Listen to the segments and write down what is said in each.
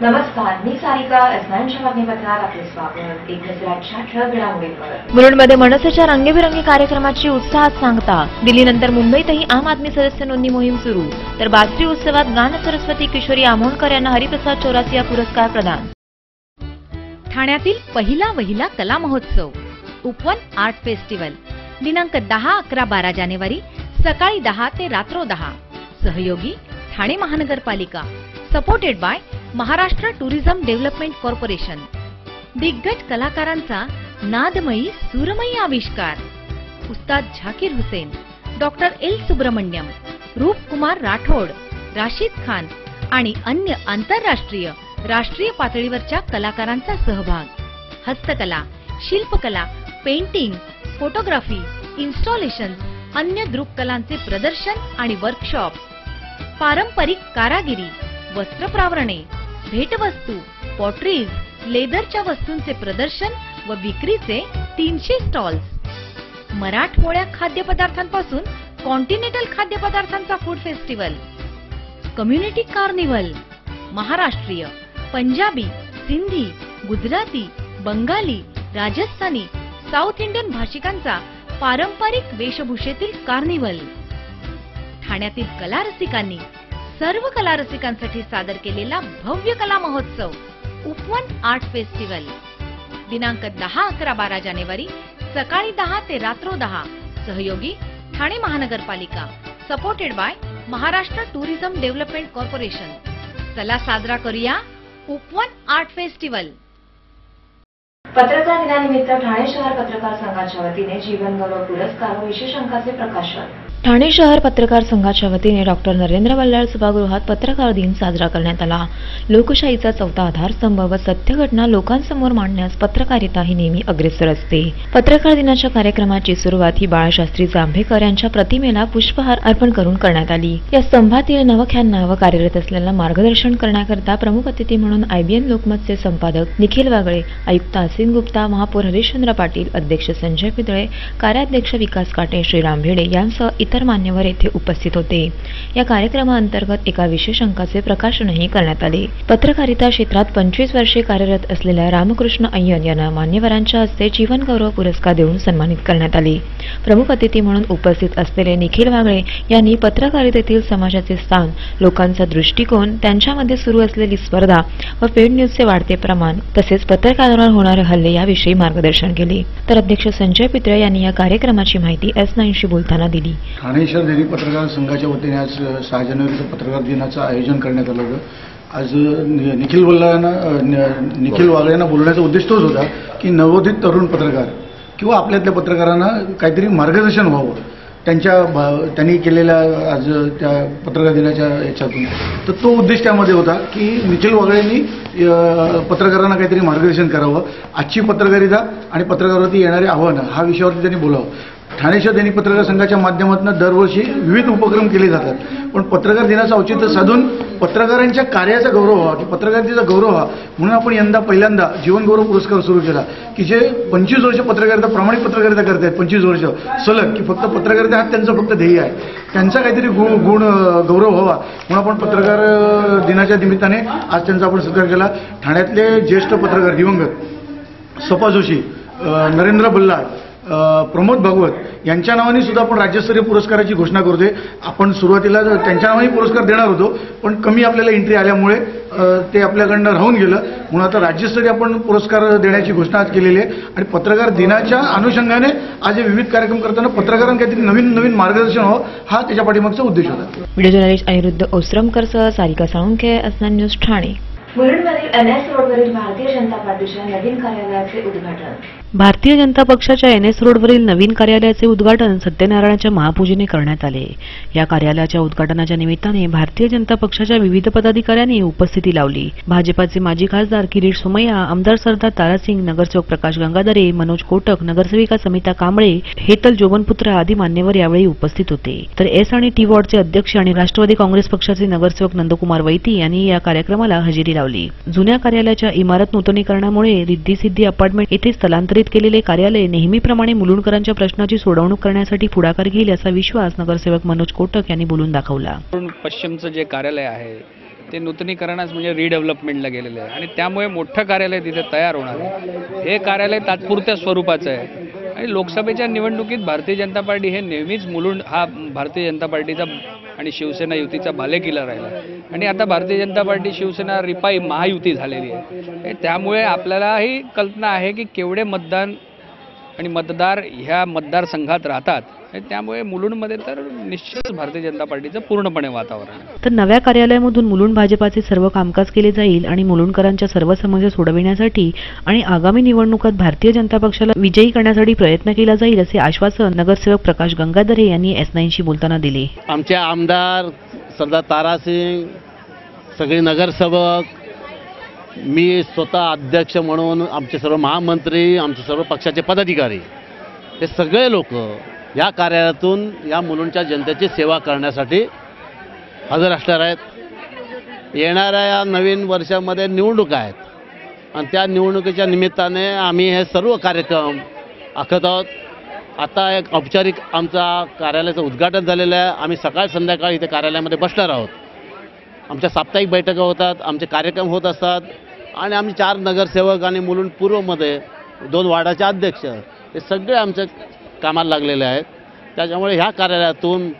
नमस्कार, मी सारिका. एसनाच्या बातमीपत्रात आपले स्वागत. एक नजराच्या ठळक घडामोडींवर. मुलुंडमध्ये मनसेच्या रंगीबेरंगी कार्यक्रमाची उत्साहात सांगता. दिल्लीनंतर मुंबईतही आम आदमी सदस्य नोंदणी मोहीम सुरू. तर बासरी उत्सवात गान सरस्वती किशोरी आमोणकर यांना हरिप्रसाद चौरासिया पुरस्कार प्रदान. ठाण्यातील पहिला वहिला कला महोत्सव उपवन आर्ट फेस्टिवल दिनांक 10, 11, 12 जानेवारी सकाळी 10 ते रात्र 10. सहयोगी ठाणे महानगरपालिका. Supported by Maharashtra tourism development corporation. दिग्गज कलाकारांचा नादमयी सुरमयी आविष्कार. उस्ताद झाकीर हुसेन, डॉक्टर एल सुब्रमण्यम, रूपकुमार राठोड, राशिद खान आणि अन्य आंतरराष्ट्रीय राष्ट्रीय पातळीवरच्या कलाकारांचा सहभाग. हस्तकला, शिल्पकला, पेंटिंग, फोटोग्राफी, इन्स्टॉलेशन, अन्य दृककलांचे प्रदर्शन आणि वर्कशॉप. पारंपरिक कारागिरी, वस्त्रप्रावरणे, भेटवस्तू, पॉटरीज, लेदरच्या वस्तूंचे प्रदर्शन व विक्रीचे 300 स्टॉल्स. मराठमोळ्या खाद्यपदार्थांपासून कॉन्टिनेंटल खाद्यपदार्थांचा फूड फेस्टिवल. Community carnival. महाराष्ट्रीय, पंजाबी, सिंधी, गुजराती, बंगाली, राजस्थानी, साऊथ इंडियन भाषिकांचा पारंपरिक वेशभूषेतील कार्निव्हल. ठाण्यातील कला रसिकांनी सर्व कला रसिकांसाठी सादर केलेला भव्य कला महोत्सव उपवन आर्ट फेस्टिवल दिनांक 10, 11, 12 जानेवारी सकाळी 10 ते रात्र 10. सहयोगी ठाणे महानगरपालिका. Supported by Maharashtra tourism development corporation. चला साजरा करूया उपवन आर्ट फेस्टिवल. पत्रकार दिनानिमित्त ठाणे शहर पत्रकार संघाच्या वतीने जीवन गौरव पुरस्कार व विशेष अंकाचे प्रकाशन. ठाणे शहर पत्रकार संघाच्या वतीने डॉक्टर नरेंद्र बल्लाळ सभागृहात पत्रकार दिन साजरा करण्यात आला. लोकशाहीचा चौथा आधारस्तंभ व सत्य घटना लोकांसमोर मांडण्यास पत्रकारिता ही नेहमी अग्रेसर असते. पत्रकार दिनाच्या कार्यक्रमाची सुरुवात ही बाळशास्त्री जांभेकर यांच्या प्रतिमेला पुष्पहार अर्पण करून करण्यात आली. या स्तंभातील नवख्यांना व कार्यरत असलेल्या मार्गदर्शन करण्याकरता प्रमुख अतिथी म्हणून IBN लोकमतचे संपादक निखिल वागळे, आयुक्त असीम गुप्ता, महापौर हरिश्चंद्र पाटील, अध्यक्ष संजय पितळे, कार्याध्यक्ष विकास काटे, श्रीराम भिडे यांसह इतर मान्यवर येथे उपस्थित होते. या कार्यक्रमाअंतर्गत एका विशेष अंकाचे प्रकाशनही करण्यात आले. पत्रकारिता क्षेत्रात 25 वर्षे कार्यरत असलेल्या रामकृष्ण अय्यर यांना मान्यवरांच्या हस्ते जीवन गौरव पुरस्कार देऊन सन्मानित करण्यात आले. प्रमुख अतिथी म्हणून उपस्थित असलेले निखिल वागळे यांनी पत्रकारितेतील समाजाचे स्थान, लोकांचा दृष्टिकोन, त्यांच्यामध्ये सुरू असलेली स्पर्धा व पेड न्यूजचे वाढते प्रमाण तसेच पत्रकारांवर होणारे हल्ले याविषयी मार्गदर्शन केले. तर अध्यक्ष संजय पितळे यांनी या कार्यक्रमाची माहिती S9शी बोलताना दिली. ठाणे शहर दैनिक पत्रकार संघाच्या वतीने आज 6 जानेवारीचं पत्रकार दिनाचं आयोजन करण्यात आलं होतं. आज निखिल वागळे यांना बोलण्याचा उद्देश तोच होता की नवोदित तरुण पत्रकार किंवा आपल्यातल्या पत्रकारांना काहीतरी मार्गदर्शन व्हावं त्यांनी केलेल्या आज त्या पत्रकार दिनाच्या याच्यातून. तर तो उद्देश त्यामध्ये होता की निखिल वागळेंनी पत्रकारांना काहीतरी मार्गदर्शन करावं. आजची पत्रकारिता आणि पत्रकारावरती येणारी आव्हानं हा विषयावरती त्यांनी बोलावं. ठाणे शहर दैनिक पत्रकार संघाच्या माध्यमातून दरवर्षी विविध उपक्रम केले जातात, पण पत्रकार दिनाचं औचित्य साधून पत्रकारांच्या कार्याचा गौरव व्हावा की पत्रकारितेचा गौरव व्हावा म्हणून आपण यंदा पहिल्यांदा जीवन गौरव पुरस्कार सुरू केला की जे 25 वर्ष पत्रकारिता प्रामाणिक पत्रकारिता करतायत, 25 वर्ष सलग, की फक्त पत्रकारिता हा त्यांचं फक्त ध्येय आहे, त्यांचा काहीतरी गुण गौरव व्हावा म्हणून आपण पत्रकार दिनाच्या निमित्ताने आज त्यांचा आपण सत्कार केला. ठाण्यातले ज्येष्ठ पत्रकार दिवंगत सपा जोशी, नरेंद्र बल्लाळ, प्रमोद भागवत यांच्या नावाने सुद्धा आपण राज्यस्तरीय पुरस्काराची घोषणा करतोय. आपण सुरुवातीला त्यांच्या नावाने पुरस्कार देणार होतो, पण कमी आपल्याला एंट्री आल्यामुळे ते आपल्याकडनं राहून गेलं, म्हणून आता राज्यस्तरीय आपण पुरस्कार देण्याची घोषणा आज केलेली आहे. आणि पत्रकार दिनाच्या अनुषंगाने आज विविध कार्यक्रम करताना पत्रकारांना काहीतरी नवीन नवीन मार्गदर्शन व्हावं हा त्याच्या पाठीमागचा उद्देश होता. व्हिडिओ जर्नलिस्ट अनिरुद्ध ओसरमकरसह सारिका साळुंखे, S9 न्यूज ठाणे. मुलुंडमधील NS रोडवरील भारतीय जनता पार्टीच्या नवीन कार्यालयाचे उद्घाटन. भारतीय जनता पक्षाच्या NS रोडवरील नवीन कार्यालयाचे उद्घाटन सत्यनारायणाच्या महापूजेने करण्यात आले. या कार्यालयाच्या उद्घाटनाच्या निमित्ताने भारतीय जनता पक्षाच्या विविध पदाधिकाऱ्यांनी उपस्थिती लावली. भाजपाचे माजी खासदार किरीट सोमय्या, आमदार सरदार तारासिंग, नगरसेवक प्रकाश गंगाधरे, मनोज कोटक, नगरसेविका समिता कांबळे, हेतल जोबनपुत्र आदी मान्यवर यावेळी उपस्थित होते. तर S आणि T वॉर्डचे अध्यक्ष आणि राष्ट्रवादी काँग्रेस पक्षाचे नगरसेवक नंदकुमार वैती यांनी या कार्यक्रमाला हजेरी लावली. जुन्या कार्यालयाच्या इमारत नूतनीकरणामुळे रिद्धी सिद्धी अपार्टमेंट येथे स्थलांतरित केलेले कार्यालय नेहमीप्रमाणे मुलुंडकरांच्या प्रश्नाची सोडवणूक करण्यासाठी पुढाकार घेईल असा विश्वास नगरसेवक मनोज कोटक यांनी बोलून दाखवला. पश्चिमचं जे कार्यालय आहे ते नूतनीकरणास म्हणजे रिडेव्हलपमेंटला गेलेले आहे आणि त्यामुळे मोठं कार्यालय तिथे तयार होणार आहे. हे कार्यालय तात्पुरत्या स्वरूपाचं आहे आणि लोकसभेच्या निवडणुकीत भारतीय जनता पार्टी हे नेहमीच मुलुंड हा भारतीय जनता पार्टीचा आणि शिवसेना युतीचा बालेकिल्ला राहिला आणि आता भारतीय जनता पार्टी शिवसेना रिपाई महायुती झालेली आहे. त्यामुळे आपल्यालाही कल्पना आहे की केवढे मतदान आणि मतदार ह्या मतदारसंघात राहतात. त्यामुळे मुलुंडमध्ये तर निश्चितच भारतीय जनता पार्टीचं पूर्णपणे वातावरण आहे. तर नव्या कार्यालयामधून मुलुंड भाजपाचे सर्व कामकाज केले जाईल आणि मुलुंडकरांच्या सर्व समस्या सोडविण्यासाठी आणि आगामी निवडणुकात भारतीय जनता पक्षाला विजयी करण्यासाठी प्रयत्न केला जाईल असे आश्वासन नगरसेवक प्रकाश गंगाधरे यांनी S9शी बोलताना दिले. आमचे आमदार सरदार तारासिंग, सगळे नगरसेवक, मी स्वतः अध्यक्ष म्हणून आमचे सर्व महामंत्री, आमचे सर्व पक्षाचे पदाधिकारी, हे सगळे लोक या कार्यालयातून या मुलुंडच्या जनतेची सेवा करण्यासाठी हजर असणार आहेत. येणाऱ्या या नवीन वर्षामध्ये निवडणुका आहेत आणि त्या निवडणुकीच्या निमित्ताने आम्ही हे सर्व कार्यक्रम आखत आहोत. आता एक औपचारिक आमचा कार्यालयाचं उद्घाटन झालेलं आहे. आम्ही सकाळ संध्याकाळ इथे कार्यालयामध्ये बसणार आहोत. आमच्या साप्ताहिक बैठका होतात, आमचे कार्यक्रम होत असतात आणि आम्ही 4 नगरसेवक आणि मुलुंड पूर्वमध्ये 2 वार्डाचे अध्यक्ष हे सगळे आमच्या कामाला लागलेले आहेत. त्याच्यामुळे ह्या कार्यालयातून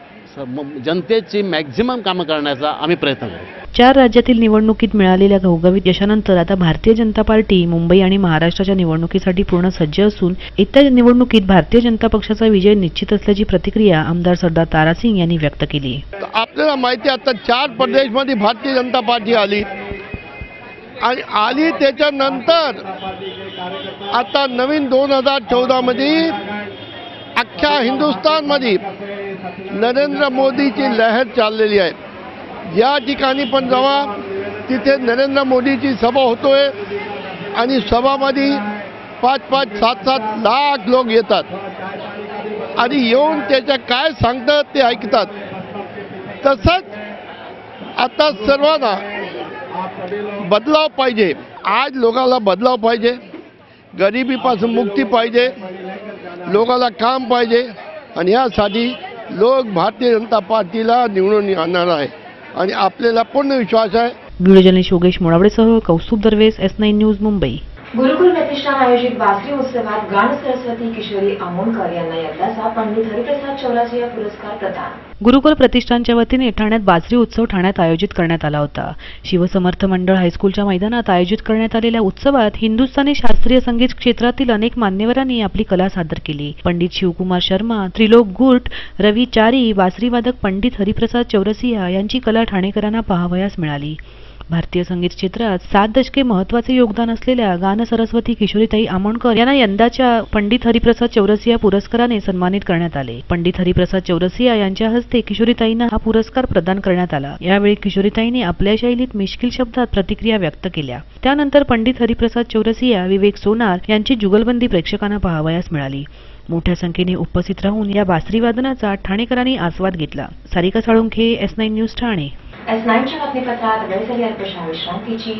जनतेची मॅक्झिमम कामं करण्याचा आम्ही प्रयत्न करू. 4 राज्यातील निवडणुकीत मिळालेल्या घवघवीत यशानंतर आता भारतीय जनता पार्टी मुंबई आणि महाराष्ट्राच्या निवडणुकीसाठी पूर्ण सज्ज असून येत्या निवडणुकीत भारतीय जनता पक्षाचा विजय निश्चित असल्याची प्रतिक्रिया आमदार सरदार तारासिंग यांनी व्यक्त केली. आपल्याला माहिती आहे आता 4 प्रदेशमध्ये भारतीय जनता पार्टी आली आणि आली त्याच्यानंतर आता नवीन 2014 मध्ये अख्ख्या हिंदुस्थानमध्ये नरेंद्र मोदीची लहर चाललेली आहे. या ठिकाणी पण जावा तिथे नरेंद्र मोदीची सभा होतोय आणि सभामध्ये 5-5, 7-7 लाख लोक येतात आणि येऊन त्याच्या काय सांगतात ते ऐकतात. तसंच आता सर्वांना बदलाव पाहिजे. आज लोकांना बदलाव पाहिजे, गरिबीपासून मुक्ती पाहिजे, लोकांना काम पाहिजे आणि यासाठी लोक भारतीय जनता पार्टीला निवडून आणणार आहे आणि आपल्याला पूर्ण विश्वास आहे. ब्युरो जर्नलिस्ट योगेश मोडावडेसह कौस्तुभ दरवेस, S9 न्यूज, मुंबई. गुरुकुल प्रतिष्ठान आयोजित बासरी उत्सवात गान सरस्वती किशोरी आमोणकर यांना यंदाचा पंडित हरिप्रसाद चौरसिया पुरस्कार प्रदान. गुरुकुल प्रतिष्ठानच्या वतीने ठाण्यात बासरी उत्सव ठाण्यात आयोजित करण्यात आला होता. शिवसमर्थ मंडळ हायस्कूलच्या मैदानात आयोजित करण्यात आलेल्या उत्सवात हिंदुस्थानी शास्त्रीय संगीत क्षेत्रातील अनेक मान्यवरांनी आपली कला सादर केली. पंडित शिवकुमार शर्मा, त्रिलोक गुट, रवी चारी, बासरीवादक पंडित हरिप्रसाद चौरसिया यांची कला ठाणेकरांना पाहावयास मिळाली. भारतीय संगीत क्षेत्रात 7 दशके महत्त्वाचे योगदान असलेल्या गान सरस्वती किशोरीताई आमोणकर यांना यंदाच्या पंडित हरिप्रसाद चौरसिया पुरस्काराने सन्मानित करण्यात आले. पंडित हरिप्रसाद चौरसिया यांच्या हस्ते किशोरीताईंना हा पुरस्कार प्रदान करण्यात आला. यावेळी किशोरीताईंनी आपल्या शैलीत मिश्किल शब्दात प्रतिक्रिया व्यक्त केल्या. त्यानंतर पंडित हरिप्रसाद चौरसिया, विवेक सोनार यांची जुगलबंदी प्रेक्षकांना पाहावयास मिळाली. मोठ्या संख्येने उपस्थित राहून या बासरी वादनाचा ठाणेकरांनी आस्वाद घेतला. Sarika Salunkhe, S9 news, Thane. S9च्या बातमीपत्रात वेळ झाली अल्पशा विश्रांतीची.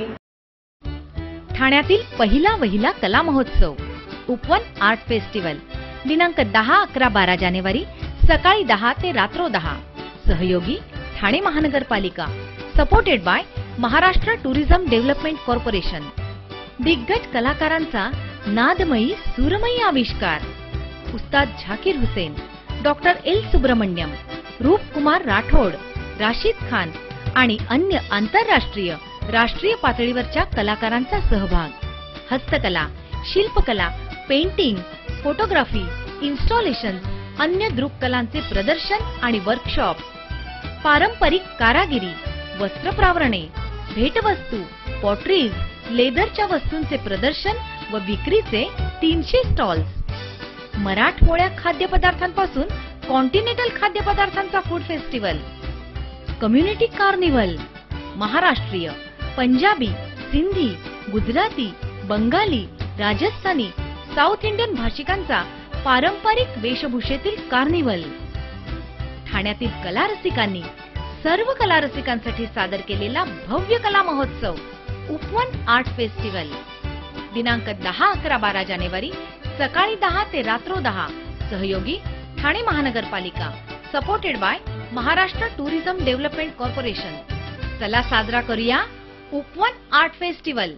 ठाण्यातील पहिला कला महोत्सव उपवन आर्ट फेस्टिवल दिनांक 10, 11, 12 जानेवारी सकाळी 10 ते रात्र 10. सहयोगी ठाणे महानगरपालिका. Supported by Maharashtra tourism development corporation. दिग्गज कलाकारांचा नादमयी सुरमयी आविष्कार. उस्ताद झाकीर हुसेन, डॉक्टर L. सुब्रमण्यम, रूपकुमार राठोड, राशिद खान आणि अन्य आंतरराष्ट्रीय राष्ट्रीय पातळीवरच्या कलाकारांचा सहभाग. हस्तकला, शिल्पकला, पेंटिंग, फोटोग्राफी, इन्स्टॉलेशन, अन्य दृककलांचे प्रदर्शन आणि वर्कशॉप. पारंपरिक कारागिरी, वस्त्रप्रावरणे, भेटवस्तू, पॉटरीज, लेदरच्या वस्तूंचे प्रदर्शन व विक्रीचे 300 स्टॉल्स. मराठमोळ्या खाद्यपदार्थांपासून कॉन्टिनेंटल खाद्यपदार्थांचा फूड फेस्टिवल. Community carnival. महाराष्ट्रीय, पंजाबी, सिंधी, गुजराती, बंगाली, राजस्थानी, साऊथ इंडियन भाषिकांचा पारंपरिक वेशभूषेतील कार्निवल. ठाण्यातील कलारसिकांनी सर्व कलारसिकांसाठी सादर केलेला भव्य कला महोत्सव उपवन आर्ट फेस्टिवल दिनांक 10, 11, 12 जानेवारी सकाळी 10 ते रात्र 10. सहयोगी ठाणे महानगरपालिका. Supported by Maharashtra tourism development corporation. चला साजरा करूया उपवन आर्ट फेस्टिवल.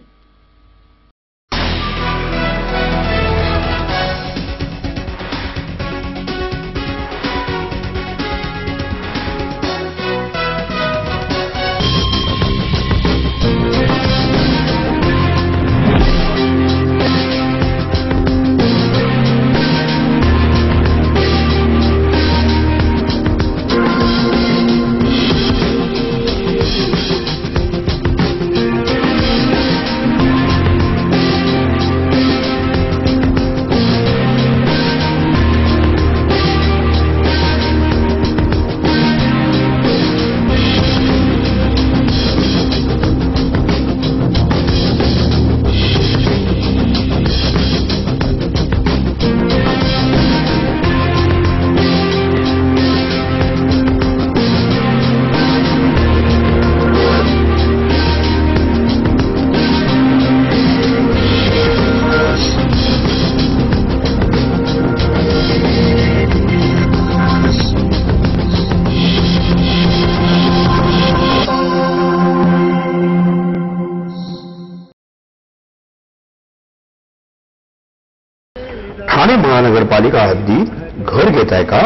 ठाणे महानगरपालिका हद्दीत घर घेताय का?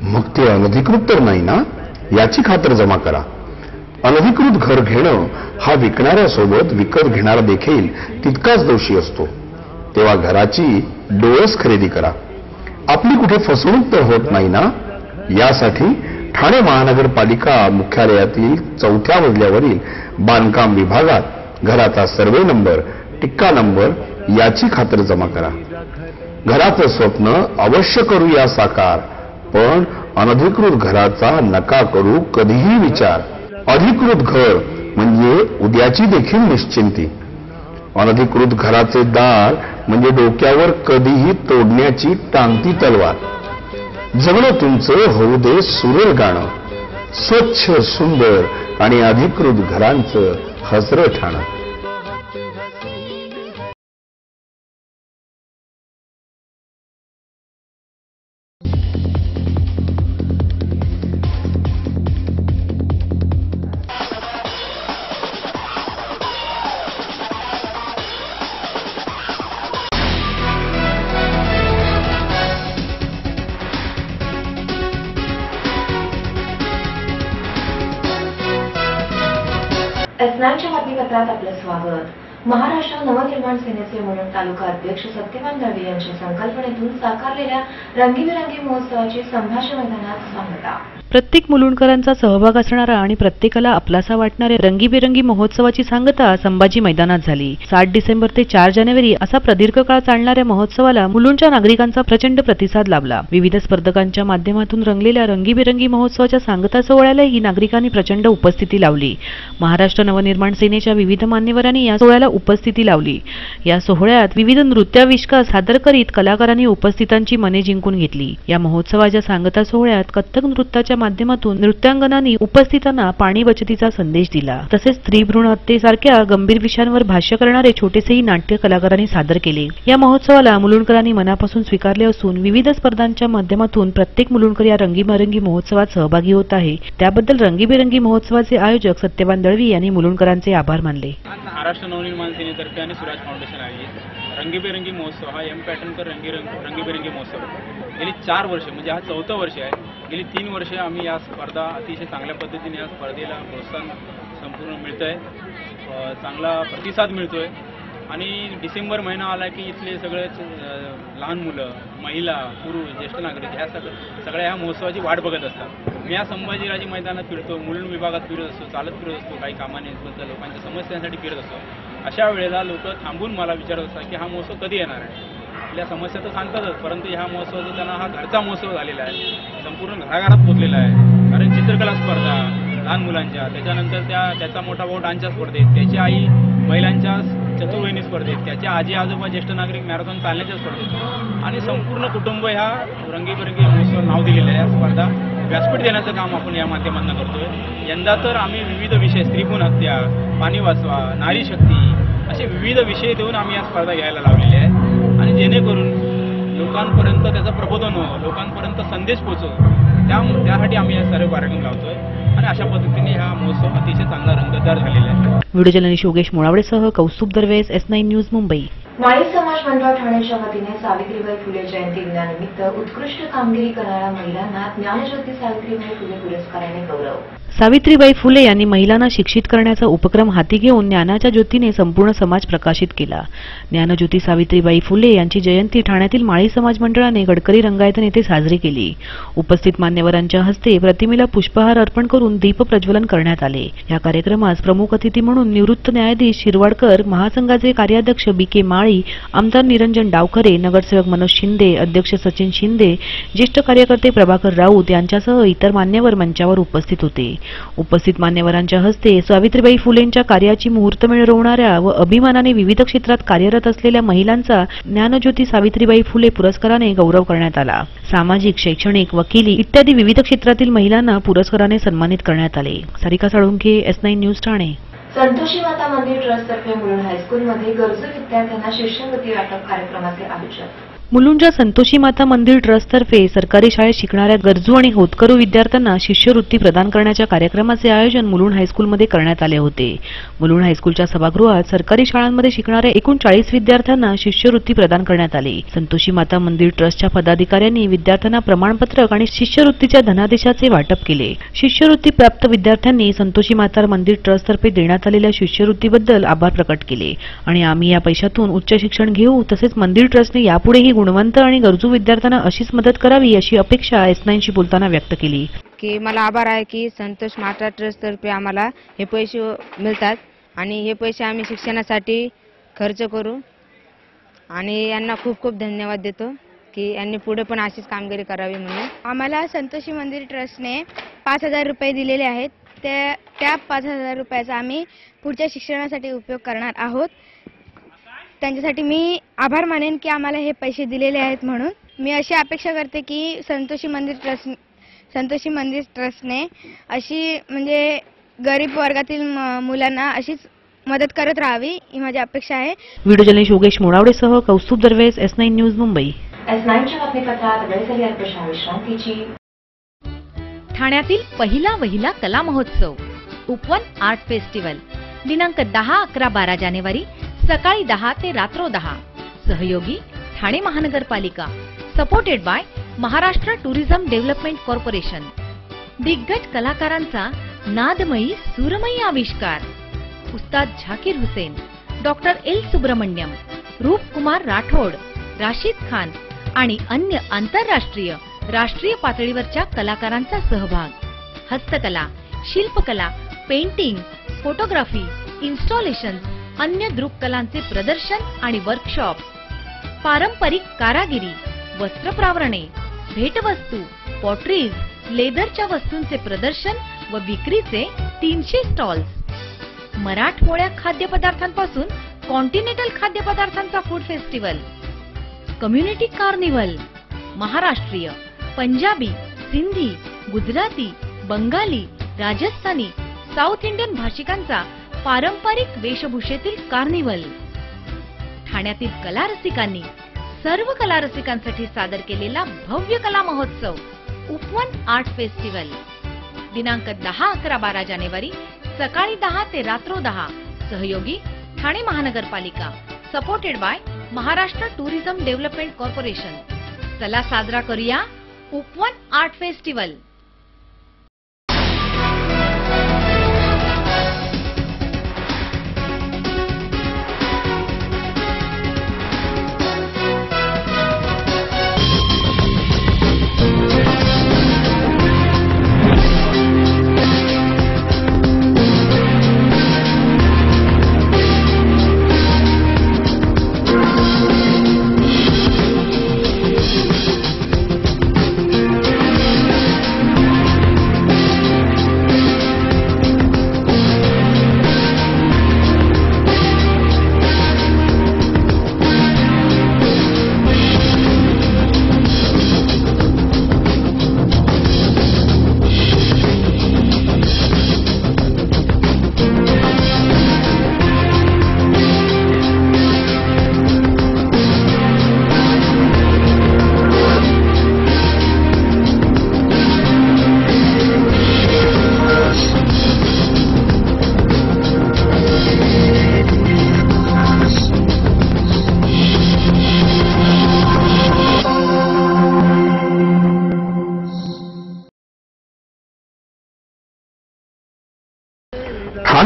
मग ते अनधिकृत तर नाही ना, याची खातर जमा करा. अनधिकृत घर घेणं हा विकणाऱ्यासोबत विकत घेणारा देखील तितकाच दोषी असतो. तेव्हा घराची डोळस खरेदी करा. आपली कुठे फसवणूक तर होत नाही ना, यासाठी ठाणे महानगरपालिका मुख्यालयातील 4थ्या मजल्यावरील बांधकाम विभागात घराचा सर्वे नंबर, टिक्का नंबर याची खातर जमा करा. घराचं स्वप्न अवश्य करूया साकार, पण अनधिकृत घराचा नका करू कधीही विचार. अधिकृत घर म्हणजे उद्याची देखील निश्चिंती. अनधिकृत घराचे दार म्हणजे डोक्यावर कधीही तोडण्याची टांगती तलवार. जगणं तुमचं होऊ दे सुरेल गाणं, स्वच्छ सुंदर आणि अधिकृत घरांचं हसरं ठाणं. एसनाच्या बातमीपत्रात आपलं स्वागत. महाराष्ट्र नवनिर्माण सेनेचे मुलुंड तालुका अध्यक्ष सत्यवान दळवी यांच्या संकल्पनेतून साकारलेल्या रंगीबेरंगी महोत्सवाची संभाजी मैदानात सांगता. प्रत्येक मुलुंडकरांचा सहभाग असणारा आणि प्रत्येकाला आपलासा वाटणाऱ्या रंगीबेरंगी महोत्सवाची सांगता संभाजी मैदानात झाली. 7 डिसेंबर ते 4 जानेवारी असा प्रदीर्घ काळ चालणाऱ्या महोत्सवाला मुलुंडच्या नागरिकांचा प्रचंड प्रतिसाद लाभला. विविध स्पर्धकांच्या माध्यमातून रंगलेल्या रंगीबेरंगी महोत्सवाच्या सांगता सोहळ्यालाही नागरिकांनी प्रचंड उपस्थिती लावली. महाराष्ट्र नवनिर्माण सेनेच्या विविध मान्यवरांनी या सोहळ्याला उपस्थिती लावली. या सोहळ्यात विविध नृत्याविष्कार सादर करीत कलाकारांनी उपस्थितांची मने जिंकून घेतली. या महोत्सवाच्या सांगता सोहळ्यात कथ्थक नृत्याच्या माध्यमातून नृत्यांगनांनी उपस्थितांना पाणी बचतीचा संदेश दिला. तसेच स्त्री भ्रूण हत्येसारख्या गंभीर विषयांवर भाष्य करणारे छोटेसेही नाट्य कलाकारांनी सादर केले. या महोत्सवाला मुलुंडकरांनी मनापासून स्वीकारले असून विविध स्पर्धांच्या माध्यमातून प्रत्येक मुलुंडकर या रंगीबेरंगी महोत्सवात सहभागी होत आहे. त्याबद्दल रंगीबेरंगी महोत्सवाचे आयोजक सत्यवान दळवी यांनी मुलुंडकरांचे आभार मानले. महाराष्ट्र नवनिर्माण सेनेतर्फे आणि सुराज फाउंडेशन आयोजित रंगीबेरंगी महोत्सव हा एम पॅटर्नकर रंगीबेरंगी महोत्सव गेली 4 वर्ष म्हणजे हा 4थं वर्ष आहे. गेली 3 वर्षे आम्ही या स्पर्धा अतिशय चांगल्या पद्धतीने या स्पर्धेला प्रोत्साहन संपूर्ण मिळतं आहे, चांगला प्रतिसाद मिळतो आहे. आणि डिसेंबर महिना आला की इथले सगळेच लहान मुलं, महिला, पुरुष, ज्येष्ठ नागरिक ह्या सगळ्या ह्या महोत्सवाची वाट बघत असतात. मी या संभाजीराजे मैदानात फिरतो, मुलुंड विभागात फिरत असतो, चालत फिरत असतो, काही कामानिमित्त लोकांच्या समस्यांसाठी फिरत असतो. अशा वेळेला लोक थांबून मला विचारत असतात की हा महोत्सव कधी येणार आहे. आपल्या समस्या तर सांगतातच, परंतु ह्या महोत्सवाचा त्यांना हा घरचा महोत्सव झालेला आहे, संपूर्ण घराघरात पोचलेला आहे. कारण चित्रकला स्पर्धा लहान मुलांच्या, त्याच्यानंतर त्याचा मोठा भाऊ डान्सच्या स्पर्धेत, त्याची आई महिलांच्या चतुर्वेणी स्पर्धेत, त्याच्या आजी आजोबा ज्येष्ठ नागरिक मॅरेथॉन चालण्याच्या स्पर्धेत आणि संपूर्ण कुटुंब ह्या रंगीबेरंगी महोत्सव नाव दिलेलं आहे. या स्पर्धा व्यासपीठ देण्याचं काम आपण या माध्यमातून करतोय. यंदा तर आम्ही विविध विषय, स्त्रीभ्रूण हत्या, पाणी वाचवा, नारी शक्ती असे विविध विषय देऊन आम्ही या स्पर्धा घ्यायला लावलेल्या आहेत. आणि जेणेकरून लोक लोकांपर्यंत त्याचं प्रबोधन व्हावं, लोकांपर्यंत संदेश पोहोचव, त्यासाठी आम्ही हे सर्व कार्यक्रम लावतोय आणि अशा पद्धतीने हा महोत्सव अतिशय चांगला रंगतदार झालेला आहे. व्हिडिओ जर्नलिस्ट योगेश मोळावडेसह कौस्तुभ दरवेस, S9 न्यूज, मुंबई. माळी समाज मंडळ ठाण्याच्या वतीने सावित्रीबाई फुले जयंती दिनानिमित्त उत्कृष्ट कामगिरी करणाऱ्या महिलांना ज्ञानज्योती सावित्रीबाई फुले पुरस्काराने गौरव. सावित्रीबाई फुले यांनी महिलांना शिक्षित करण्याचा उपक्रम हाती घेऊन ज्ञानाच्या ज्योतीने संपूर्ण समाज प्रकाशित केला. ज्ञानज्योती सावित्रीबाई फुले यांची जयंती ठाण्यातील माळी समाज मंडळाने गडकरी रंगायतन येथे साजरी केली. उपस्थित मान्यवरांच्या हस्ते प्रतिमेला पुष्पहार अर्पण करून दीप प्रज्वलन करण्यात आले. या कार्यक्रमास प्रमुख अतिथी म्हणून निवृत्त न्यायाधीश शिरवाडकर, महासंघाचे कार्याध्यक्ष BK माळी, आमदार निरंजन डावखरे, नगरसेवक मनोज शिंदे, अध्यक्ष सचिन शिंदे, ज्येष्ठ कार्यकर्ते प्रभाकर राऊत यांच्यासह इतर मान्यवर मंचावर उपस्थित होते. उपस्थित मान्यवरांच्या हस्ते सावित्रीबाई फुलेंच्या कार्याची मुहूर्तमेढ रोवणाऱ्या व अभिमानाने विविध क्षेत्रात कार्यरत असलेल्या महिलांचा ज्ञानज्योती सावित्रीबाई फुले पुरस्काराने गौरव करण्यात आला. सामाजिक, शैक्षणिक, वकिली इत्यादी विविध क्षेत्रातील महिलांना पुरस्काराने सन्मानित करण्यात आले. Sarika Salunkhe, S9 news, Thane. संतोषी माता मंदिर ट्रस्टतर्फे मुलुंड हायस्कूलमध्ये गरजू विद्यार्थ्यांना शिष्यवृत्ती वाटप कार्यक्रमाचे आयोजन. मुलुंडच्या संतोषी माता मंदिर ट्रस्टतर्फे सरकारी शाळेत शिकणाऱ्या गरजू आणि होतकरू विद्यार्थ्यांना शिष्यवृत्ती प्रदान करण्याच्या कार्यक्रमाचे आयोजन मुलुंड हायस्कूलमध्ये करण्यात आले होते. मुलुंड हायस्कूलच्या सभागृहात सरकारी शाळांमध्ये शिकणाऱ्या एकूण 40 विद्यार्थ्यांना शिष्यवृत्ती प्रदान करण्यात आली. संतोषी माता मंदिर ट्रस्टच्या पदाधिकाऱ्यांनी विद्यार्थ्यांना प्रमाणपत्रक आणि शिष्यवृत्तीच्या धनादेशाचे वाटप केले. शिष्यवृत्ती प्राप्त विद्यार्थ्यांनी संतोषी माता मंदिर ट्रस्टतर्फे देण्यात आलेल्या शिष्यवृत्तीबद्दल आभार प्रकट केले आणि आम्ही या पैशातून उच्च शिक्षण घेऊ, तसेच मंदिर ट्रस्टने यापुढेही गुणवंत आणि गरजू विद्यार्थ्यांना अशीच मदत करावी अशी अपेक्षा S9शी बोलताना व्यक्त केली. की मला आभार आहे की संतोष माता ट्रस्टतर्फे आम्हाला हे पैसे मिळतात आणि हे पैसे आम्ही शिक्षणासाठी खर्च करू आणि यांना खूप खूप धन्यवाद देतो की यांनी पुढे पण अशीच कामगिरी करावी म्हणून. आम्हाला संतोषी मंदिर ट्रस्टने 5,000 रुपये दिलेले आहेत. त्या 5,000 रुपयाचा आम्ही पुढच्या शिक्षणासाठी उपयोग करणार आहोत. त्यांच्यासाठी मी आभार मानेन की आम्हाला हे पैसे दिलेले आहेत म्हणून. मी अशी अपेक्षा करते की संतोषी मंदिर ट्रस्टने अशी म्हणजे गरीब वर्गातील मुलांना अशीच मदत करत राहावी ही माझी अपेक्षा आहे. व्हिडिओ जर्नलिस्ट योगेश मोळावडेसह कौस्तुभ दरवेस, S9 न्यूज, मुंबई. S9च्या बातमीपत्रात वेळ झाली अल्पशा विश्रांतीची. ठाण्यातील पहिला कला महोत्सव उपवन आर्ट फेस्टिवल दिनांक 10, 11, 12 जानेवारी सकाळी 10 ते रात्र 10. सहयोगी ठाणे महानगरपालिका. Supported by Maharashtra tourism development corporation. दिग्गज कलाकारांचा नादमयी सुरमयी आविष्कार. उस्ताद झाकीर हुसेन, डॉक्टर L. सुब्रमण्यम, रूपकुमार राठोड, राशिद खान आणि अन्य आंतरराष्ट्रीय, राष्ट्रीय पातळीवरच्या कलाकारांचा सहभाग. हस्तकला, शिल्पकला, पेंटिंग, फोटोग्राफी, इन्स्टॉलेशन, अन्य दृक्कलांचे प्रदर्शन आणि वर्कशॉप. पारंपरिक कारागिरी, वस्त्रप्रावरणे, भेटवस्तू, पॉटरीज, लेदरच्या वस्तूंचे प्रदर्शन व विक्रीचे 300 स्टॉल्स. मराठमोळ्या खाद्यपदार्थांपासून कॉन्टिनेंटल खाद्यपदार्थांचा फूड फेस्टिवल. Community carnival. महाराष्ट्रीय, पंजाबी, सिंधी, गुजराती, बंगाली, राजस्थानी, साऊथ इंडियन भाषिकांचा पारंपरिक वेशभूषेतील कार्निव्हल. ठाण्यातील कलारसिकांनी सर्व कलारसिकांसाठी सादर केलेला भव्य कला महोत्सव उपवन आर्ट फेस्टिवल दिनांक 10, 11, 12 जानेवारी सकाळी 10 ते रात्र 10. सहयोगी ठाणे महानगरपालिका. Supported by Maharashtra tourism development corporation. चला साजरा करूया उपवन आर्ट फेस्टिवल.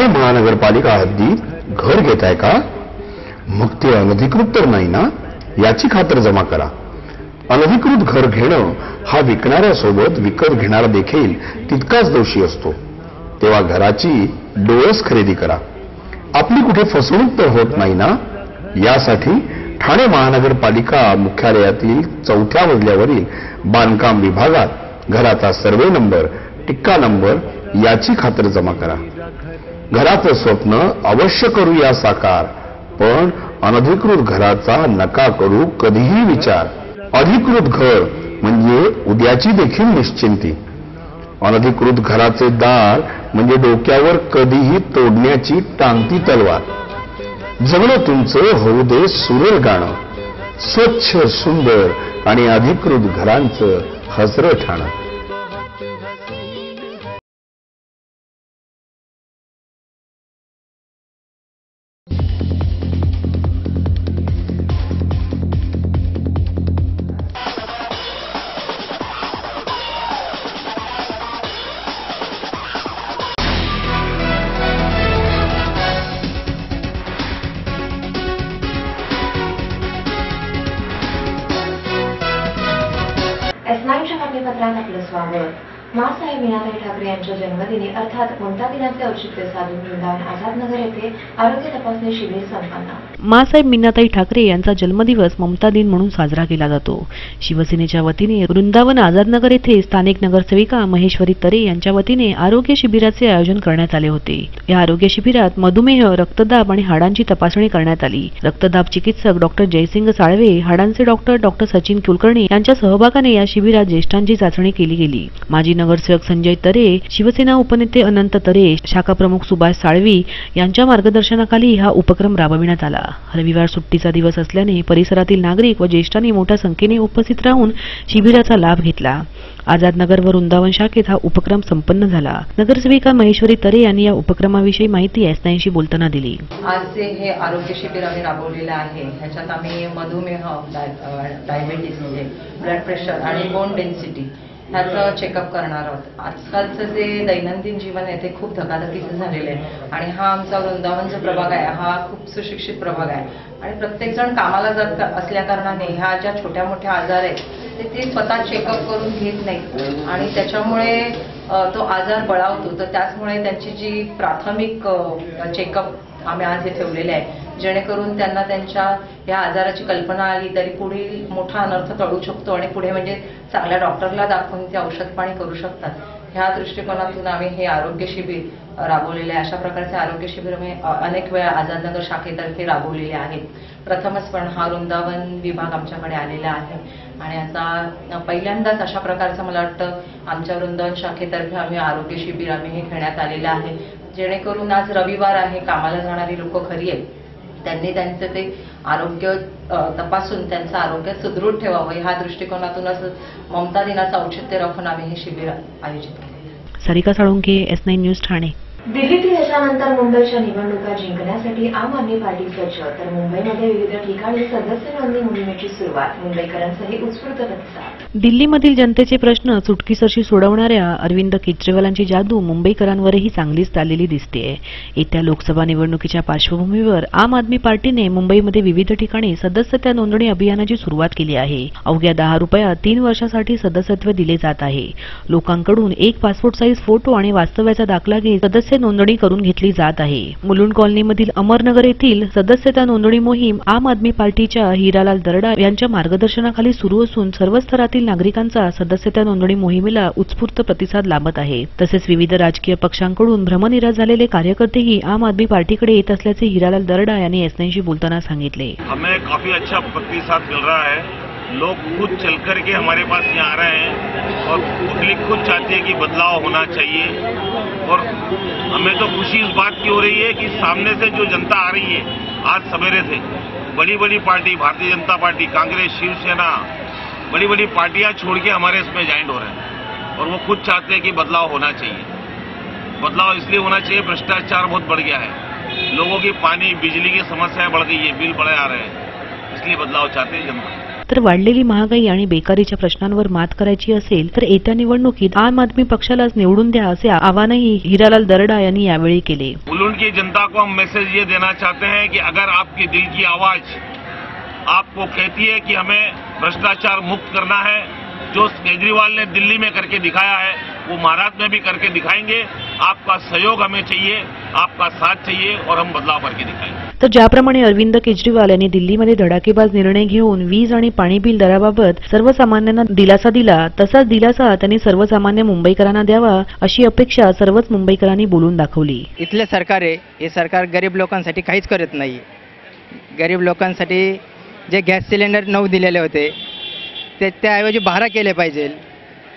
महानगरपालिका हद्दीत घर घेताय का? मग ते अनधिकृत तर नाही ना, याची खातर जमा करा. अनधिकृत घर घेणं हा विकणाऱ्यासोबत विकत घेणारा देखील तितकाच दोषी असतो. तेव्हा घराची डोळस खरेदी करा. आपली कुठे फसवणूक तर होत नाही ना, यासाठी ठाणे महानगरपालिका मुख्यालयातील 4थ्या मजल्यावरील बांधकाम विभागात घराचा सर्वे नंबर, टिक्का नंबर याची खातर जमा करा. घराचं स्वप्न अवश्य करूया साकार, पण अनधिकृत घराचा नका करू कधीही विचार. अधिकृत घर म्हणजे उद्याची देखील निश्चिंती. अनधिकृत घराचे दार म्हणजे डोक्यावर कधीही तोडण्याची टांगती तलवार. जगणं तुमचं होऊ दे सुरेल गाणं, स्वच्छ सुंदर आणि अधिकृत घरांचं हसरं ठाणं. S9च्या बातमीपत्रात आपलं स्वागत. माँसाहेब मीनाताई ठाकरे यांच्या जन्मदिनी अर्थात ममता दिनाचे औचित्य साधून वृंदावन आझादनगर येथे आरोग्य तपासणी शिबिर संपन्न. माँसाहेब मीनाताई ठाकरे यांचा जन्मदिवस ममता दिन म्हणून साजरा केला जातो. शिवसेनेच्या वतीने वृंदावन आझादनगर येथे स्थानिक नगरसेविका महेश्वरी तरे यांच्या वतीने आरोग्य शिबिराचे आयोजन करण्यात आले होते. या आरोग्य शिबिरात मधुमेह, रक्तदाब आणि हाडांची तपासणी करण्यात आली. रक्तदाब चिकित्सक डॉक्टर जयसिंग साळवे, हाडांचे डॉक्टर सचिन कुलकर्णी यांच्या सहभागाने या शिबिरात ज्येष्ठांची चाचणी केली गेली. माजी नगरसेवक संजय तरे, शिवसेना उपनेते अनंत तरे, शाखा प्रमुख सुभाष साळवी यांच्या मार्गदर्शनाखाली हा उपक्रम राबविण्यात आला. रविवार सुट्टीचा दिवस असल्याने परिसरातील नागरिक व ज्येष्ठांनी मोठ्या संख्येने उपस्थित राहून शिबिराचा लाभ घेतला. आझादनगर व वृंदावन शाखेत हा उपक्रम संपन्न झाला. नगरसेविका महेश्वरी तरे यांनी या उपक्रमाविषयी माहिती S9शी बोलताना दिली. आजचे हे आरोग्य शिबिर आम्ही राबवलेलं आहे. ह्याच्यात आम्ही मधुमेह, डायबिटीस म्हणजे ब्लड प्रेशर आणि बोन डेन्सिटी ह्याचं चेकअप करणार आहोत. आजकालचं जे दैनंदिन जीवन आहे ते खूप धकाधकीचं झालेलं आहे आणि हा आमचा वृंदावन जो प्रभाग आहे हा खूप सुशिक्षित प्रभाग आहे आणि प्रत्येक जण कामाला जात असल्या कारणाने ह्या ज्या छोट्या मोठ्या आजार आहेत ते स्वतः चेकअप करून घेत नाहीत आणि त्याच्यामुळे तो आजार बळावतो. तर त्याचमुळे त्यांची जी प्राथमिक चेकअप आम्ही आज हे ठेवलेले आहे, जेणेकरून त्यांना त्यांच्या या आजाराची कल्पना आली तरी पुढील मोठा अनर्थ टळू शकतो आणि पुढे म्हणजे चांगल्या डॉक्टरला दाखवून ते औषध पाणी करू शकतात. ह्या दृष्टिकोनातून आम्ही हे आरोग्य शिबिर राबवलेले आहे. अशा प्रकारचे आरोग्य शिबिर आम्ही अनेक वेळा आझादनगर शाखेतर्फे राबवलेले आहेत. प्रथमच पण हा वृंदावन विभाग आमच्याकडे आलेला आहे आणि आता पहिल्यांदाच अशा प्रकारचं मला वाटतं आमच्या वृंदावन शाखेतर्फे आम्ही आरोग्य शिबिर आम्ही हे घेण्यात आलेलं आहे, जेणेकरून आज रविवार आहे, कामाला जाणारी लोक घरी आहेत, त्यांनी त्यांचं ते आरोग्य तपासून त्यांचं आरोग्य सुदृढ ठेवावं ह्या दृष्टिकोनातूनच ममता दिनाचं औचित्य राखून आम्ही हे शिबिर आयोजित केले. Sarika Salunke, S9 news Thane. दिल्लीतील याच्यानंतर मुंबईच्या निवडणुका जिंकण्यासाठी आम आदमी पार्टी सज्ज, तर मुंबईमध्ये विविध ठिकाणी सदस्य नोंदणी मोहिमेची सुरुवात. मुंबईकरांचाही उत्स्फूर्त प्रतिसाद. दिल्लीमधील जनतेचे प्रश्न चुटकीसरशी सोडवणाऱ्या अरविंद केजरीवालांची जादू मुंबईकरांवरही चांगलीच चाललेली दिसतेय. येत्या लोकसभा निवडणुकीच्या पार्श्वभूमीवर आम आदमी पार्टीने मुंबईमध्ये विविध ठिकाणी सदस्यता नोंदणी अभियानाची सुरुवात केली आहे. अवघ्या 10 रुपयात 3 वर्षासाठी सदस्यत्व दिले जात आहे. लोकांकडून एक पासपोर्ट साईज फोटो आणि वास्तव्याचा दाखला घेत सदस्य नोंदणी करून घेतली जात आहे. मुलुंड कॉलनीमधील अमरनगर येथील सदस्यता नोंदणी मोहीम आम आदमी पार्टीच्या हिरालाल दरडा यांच्या मार्गदर्शनाखाली सुरू असून सर्व स्तरातील नागरिकांचा सदस्यता नोंदणी मोहिमेला उत्स्फूर्त प्रतिसाद लाभत आहे. तसेच विविध राजकीय पक्षांकडून भ्रमनिरास झालेले कार्यकर्तेही आम आदमी पार्टीकडे येत असल्याचे हिरालाल दरडा यांनी S9शी बोलताना सांगितले. हमें काफी अच्छा प्रतिसाद मिल रहा है. लोग खुद चल कर के हमारे पास यहाँ आ रहे हैं और पब्लिक खुद चाहती है कि बदलाव होना चाहिए और हमें तो खुशी इस बात की हो रही है कि सामने से जो जनता आ रही है आज सवेरे से, बड़ी बड़ी पार्टी भारतीय जनता पार्टी, कांग्रेस, शिवसेना, बड़ी बड़ी पार्टियां छोड़ के हमारे इसमें ज्वाइन हो रहे हैं और वो खुद चाहते हैं कि बदलाव होना चाहिए. बदलाव इसलिए होना चाहिए, भ्रष्टाचार बहुत बढ़ गया है, लोगों की पानी बिजली की समस्याएं बढ़ गई है, बिल बढ़े आ रहे हैं, इसलिए बदलाव चाहते हैं जनता. तर वाढलेली महागाई आणि बेकारीच्या प्रश्नांवर मात करायची असेल तर येत्या निवडणुकीत आम आदमी पक्षालाच निवडून द्या असे आवाहनही हिरालाल दरडा यांनी यावेळी केले. मुलुंड की जनता को हम मैसेज ये देना चाहते हैं कि अगर आपके दिल की आवाज आपको कहती है कि हमें भ्रष्टाचार मुक्त करना है, जो केजरीवाल ने दिल्ली में करके दिखाया है वो महाराष्ट्र में भी करके दिखाएंगे. आपका सहयोग हमें चाहिए, आपका साथ चाहिए और हम बदलाव करके दिखाएंगे. तर ज्याप्रमाणे अरविंद केजरीवाल यांनी दिल्लीमध्ये धडाकेबाज निर्णय घेऊन वीज आणि पाणी बिल दराबाबत सर्वसामान्यांना दिलासा दिला, तसाच दिलासा त्यांनी सर्वसामान्य मुंबईकरांना द्यावा अशी अपेक्षा सर्वच मुंबईकरांनी बोलून दाखवली. इथले सरकार आहे, हे सरकार गरीब लोकांसाठी काहीच करत नाही. गरीब लोकांसाठी जे गॅस सिलेंडर 9 दिलेले होते ते त्याऐवजी 12 केले पाहिजे.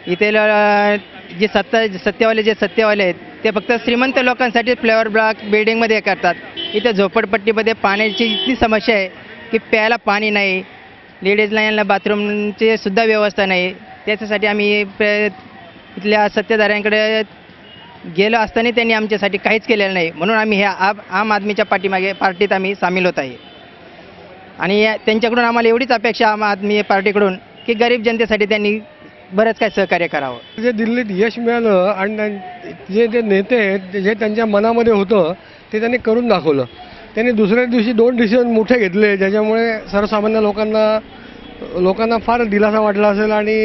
इथे जे सत्तेवाले आहेत ते फक्त श्रीमंत लोकांसाठी फ्लेवर ब्लॉक बिल्डिंगमध्ये करतात. इथे झोपडपट्टीमध्ये पाण्याची इतकी समस्या आहे की प्यायला पाणी नाही, लेडीजला यांना बाथरूमची सुद्धा व्यवस्था नाही. त्याच्यासाठी आम्ही इथल्या सत्तेधाऱ्यांकडे गेलो असताना त्यांनी आमच्यासाठी काहीच केलेलं नाही. म्हणून आम्ही ह्या आम आदमीच्या पार्टीत आम्ही सामील होत आहे. आणि त्यांच्याकडून आम्हाला एवढीच अपेक्षा आम आदमी पार्टीकडून की गरीब जनतेसाठी त्यांनी बरंच काय सहकार्य करावं. जे दिल्लीत यश मिळालं आणि जे नेते आहेत जे त्यांच्या मनामध्ये होतं ते त्यांनी करून दाखवलं. त्यांनी दुसऱ्या दिवशी 2 डिसिजन मोठे घेतले ज्याच्यामुळे सर्वसामान्य लोकांना फार दिलासा वाटला असेल आणि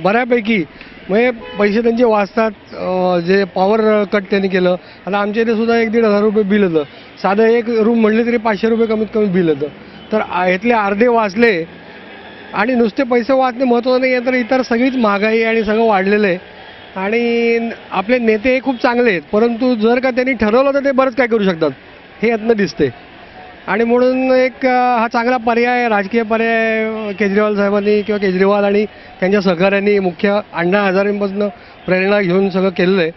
बऱ्यापैकी म्हणजे पैसे त्यांचे वाचतात. जे पॉवर कट त्यांनी केलं. आता आमच्या इथे सुद्धा 1-1.5 हजार रुपये बिल होतं. साधं एक रूम म्हटले तरी 500 रुपये कमीत कमी बिल होतं. तर यातले अर्धे वाचले आणि नुसते पैसे वाचणे महत्त्वाचं नाही आहे तर इतर सगळीच महागाई आणि सगळं वाढलेलं आहे. आणि आपले नेते हे खूप चांगले आहेत, परंतु जर का त्यांनी ठरवलं तर ते बरंच काय करू शकतात हे यातनं दिसते. आणि म्हणून एक हा चांगला पर्याय, राजकीय पर्याय केजरीवाल साहेबांनी किंवा केजरीवाल आणि त्यांच्या सहकाऱ्यांनी मुख्य अण्णा हजारेंपासून प्रेरणा घेऊन सगळं केलेलं आहे.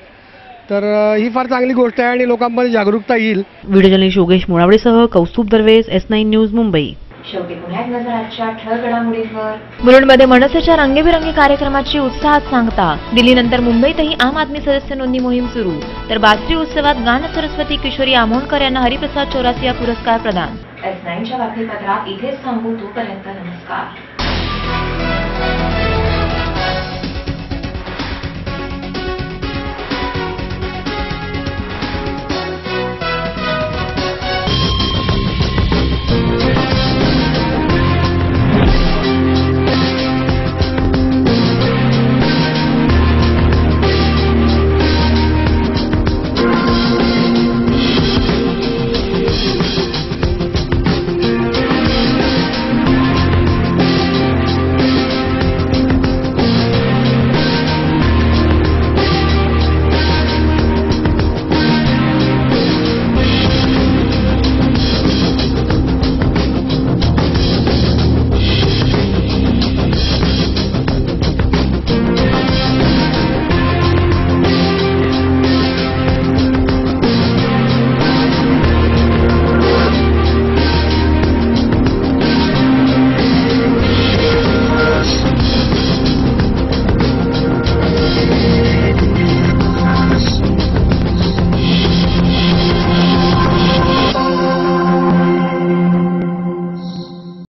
तर ही फार चांगली गोष्ट आहे आणि लोकांमध्ये जागरूकता येईल. व्हिडिओ जर्नलिस्ट योगेश मुळावडेसह कौस्तुभ दरवेस, S9 न्यूज, मुंबई. शेवटी पुन्हा एक नजर आजच्या ठळक घडामोडींवर. मुलुंडमध्ये मनसेच्या रंगीबेरंगी कार्यक्रमाची उत्साहात सांगता. दिल्लीनंतर मुंबईतही आम आदमी सदस्य नोंदणी मोहीम सुरू. तर बासरी उत्सवात गान सरस्वती किशोरी आमोणकर यांना हरिप्रसाद चौरासिया पुरस्कार प्रदान. S9च्या बातमीपत्रात इथेच थांबू. तोपर्यंत नमस्कार.